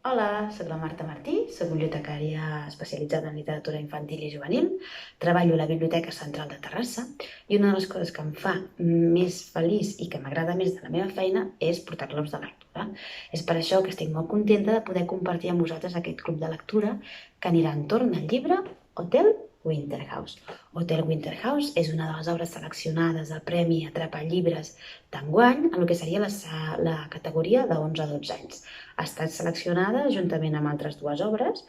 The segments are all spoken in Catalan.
Hola, soc la Marta Martí, soc bibliotecària especialitzada en literatura infantil i juvenil, treballo a la Biblioteca Central de Terrassa i una de les coses que em fa més feliç i que m'agrada més de la meva feina és portar clubs de lectura. És per això que estic molt contenta de poder compartir amb vosaltres aquest club de lectura que anirà entorn al llibre Hotel Winterhouse. Hotel Winterhouse és una de les obres seleccionades al Premi Atrapa Llibres d'enguany en el que seria la categoria de 11 a 12 anys. Ha estat seleccionada juntament amb altres dues obres,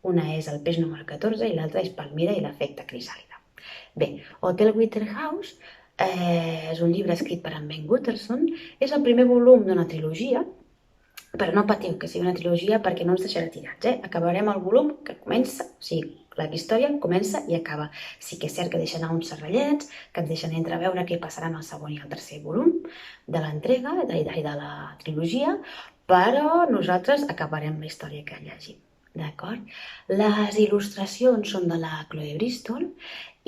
una és El peix número 14 i l'altra és Palmira i l'efecte crisàlide. Bé, Hotel Winterhouse és un llibre escrit per en Ben Watterson, és el primer volum d'una trilogia, però no patiu que sigui una trilogia perquè no ens deixarà tirats, Acabarem el volum que comença, o sigui, la història comença i acaba. Sí que és cert que deixen uns serrellets, que ens deixen entreveure què passarà en el segon i el tercer volum de l'entrega i de la trilogia, però nosaltres acabarem la història que llegim. D'acord? Les il·lustracions són de la Chloe Bristol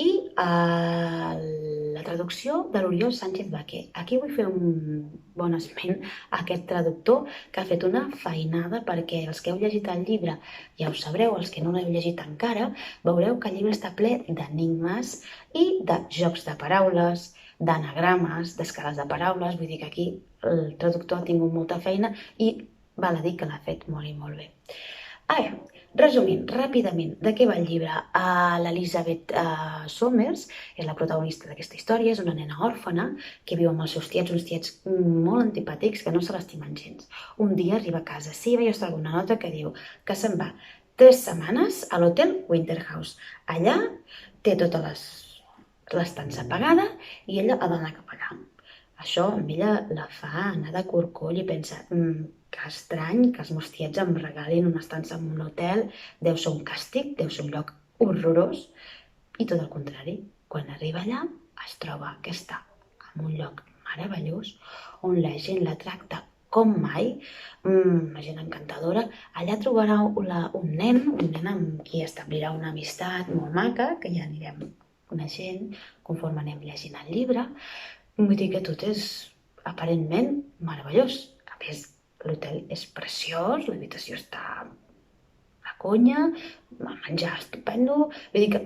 i la traducció de l'Oriol Sánchez Baquer. Aquí vull fer un bon esment a aquest traductor que ha fet una feinada perquè els que heu llegit el llibre ja ho sabreu, els que no l'heu llegit encara, veureu que el llibre està ple d'enigmes i de jocs de paraules, d'anagrames, d'escales de paraules, vull dir que aquí el traductor ha tingut molta feina i val a dir que l'ha fet molt i molt bé. Ara, resumint ràpidament de què va el llibre, l'Elizabeth Somers és la protagonista d'aquesta història, és una nena òrfana que viu amb els seus tiets, uns tiets molt antipàtics que no se l'estimen gens. Un dia arriba a casa seva i es troba una nota que diu que se'n va 3 setmanes a l'Hotel Winterhouse. Allà té tota l'estança pagada i ella ha d'anar cap allà. Això amb ella la fa anar de corcoll i pensa que estrany que els meus tiets em regalin una estança en un hotel, deu ser un càstig, deu ser un lloc horrorós. I tot el contrari, quan arriba allà es troba que està en un lloc meravellós on la gent la tracta com mai, una gent encantadora. Allà trobarà un nen amb qui establirà una amistat molt maca, que ja anirem coneixent conforme anem llegint el llibre. Vull dir que tot és aparentment meravellós. A més, l'hotel és preciós, l'habitació està a conya, el menjar estupendo. Vull dir que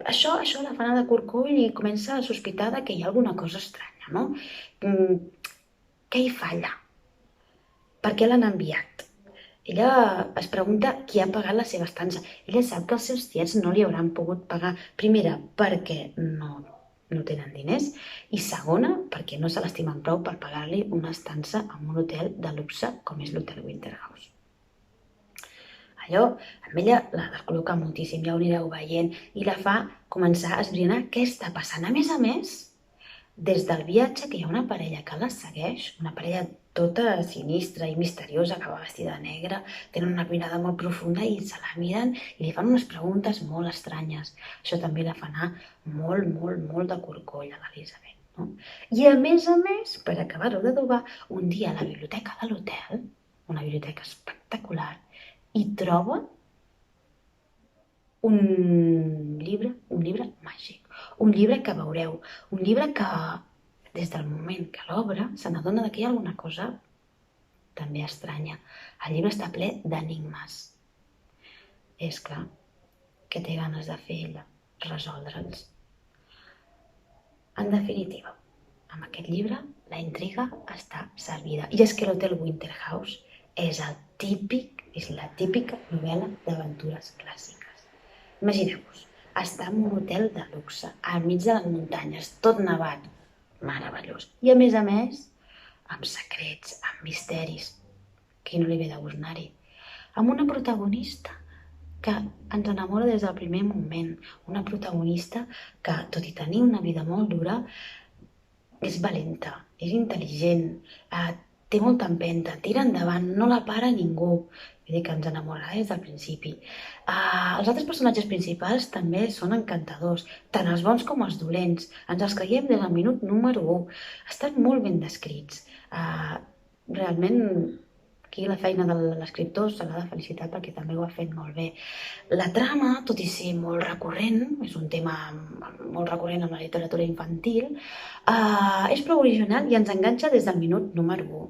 això la fa anar de corcoll i comença a sospitar que hi ha alguna cosa estranya, no? Què hi fa allà? Per què l'han enviat? Ella es pregunta qui ha pagat la seva estança. Ella sap que els seus tiets no li hauran pogut pagar, primera, perquè no tenen diners, i segona, perquè no se l'estimen prou per pagar-li una estança en un hotel de luxe com és l'Hotel Winterhouse. Allò, amb ella la descol·loca moltíssim, ja ho anireu veient, i la fa començar a esbrinar què està passant. A més, des del viatge que hi ha una parella que la segueix, una parella tota sinistra i misteriosa que va vestida de negre, tenen una mirada molt profunda i se la miren i li fan unes preguntes molt estranyes. Això també la fa anar molt de corcoll a l'Elisabet, no? I a més, per acabar-ho d'adobar, un dia a la biblioteca de l'hotel, una biblioteca espectacular, hi troba un llibre màgic, un llibre que veureu, un llibre que des del moment que l'obre se n'adona que hi ha alguna cosa també estranya. El llibre està ple d'enigmes. És clar, què té ganes de fer ella? Resoldre'ls. En definitiva, amb aquest llibre la intriga està servida. I és que l'Hotel Winterhouse és la típica novel·la d'aventures clàssiques. Imagineu-vos, estar en un hotel de luxe, al mig de les muntanyes, tot nevat, meravellós. I a més, amb secrets, amb misteris, qui no li ve de gust anar-hi, amb una protagonista que ens enamora des del primer moment, una protagonista que, tot i tenir una vida molt dura, és valenta, és intel·ligent, té molta empenta, tira endavant, no la para ningú. Vull dir que ens enamorarà des del principi. Els altres personatges principals també són encantadors, tant els bons com els dolents. Ens els creiem des del minut número 1. Estan molt ben descrits. Realment, aquí la feina de l'escriptor se l'ha de felicitar perquè també ho ha fet molt bé. La trama, tot i ser molt recurrent, és un tema molt recurrent en la literatura infantil, és prou original i ens enganxa des del minut número 1.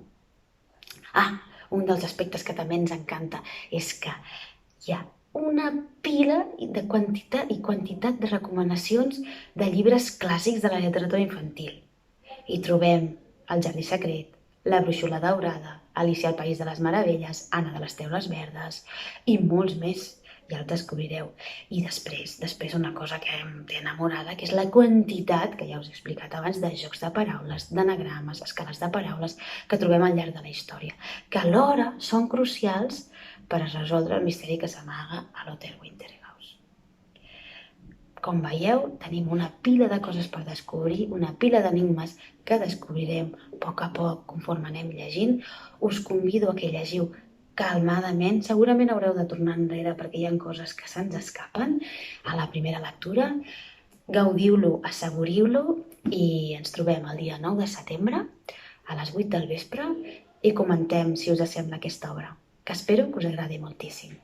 un dels aspectes que també ens encanta és que hi ha una pila de quantitat de recomanacions de llibres clàssics de la literatura infantil. Hi trobem El jardí secret, La brúixola daurada, Alicia al país de les meravelles, Anna de les teules verdes i molts més. Ja el descobrireu. I després una cosa que em té enamorada, que és la quantitat, que ja us he explicat abans, de jocs de paraules, d'anagrames, escales de paraules que trobem al llarg de la història, que alhora són crucials per resoldre el misteri que s'amaga a l'Hotel Winterhouse. Com veieu, tenim una pila de coses per descobrir, una pila d'enigmes que descobrirem a poc conforme anem llegint. Us convido a que llegiu calmadament. Segurament haureu de tornar enrere perquè hi ha coses que se'ns escapen a la primera lectura. Gaudiu-lo, assaboriu-lo i ens trobem el dia 9 de setembre a les 8 del vespre i comentem si us sembla aquesta obra, que espero que us agradi moltíssim.